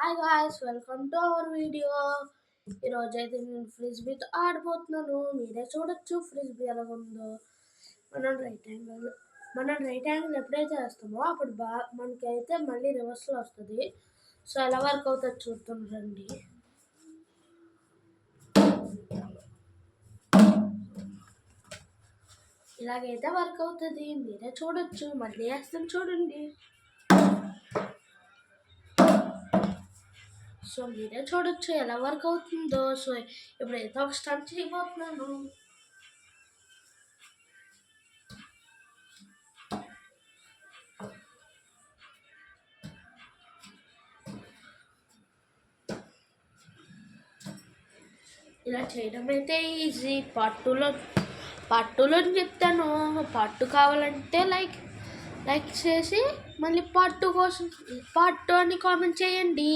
Hi guys, welcome to our video. ఈరోజు అయితే నేను ఫ్రిస్బీతో ఆడిపోతున్నాను. మీరే చూడొచ్చు ఫ్రిస్బీ ఎలా ఉందో. మనం రైట్ యాంగిల్ ఎప్పుడైతే వేస్తామో అప్పుడు మనకైతే మళ్ళీ రివర్స్లో వస్తుంది. సో ఎలా వర్క్ అవుతుంది చూద్దాం రండి. ఇలాగైతే వర్క్ అవుతుంది, మీరే చూడొచ్చు. మళ్ళీ వేస్తాం చూడండి. సో మీరే చూడొచ్చు ఎలా వర్క్ అవుతుందో. సో ఇప్పుడైతే ఒక స్టంట్ చేయబోతున్నాను. ఇలా చేయడం అయితే ఈజీ. పార్ట్ టూలో చెప్తాను. పార్ట్ 2 కావాలంటే లైక్ చేసి మళ్ళీ పార్ట్ 2 కోసం పార్ట్ 2 అని కామెంట్ చేయండి.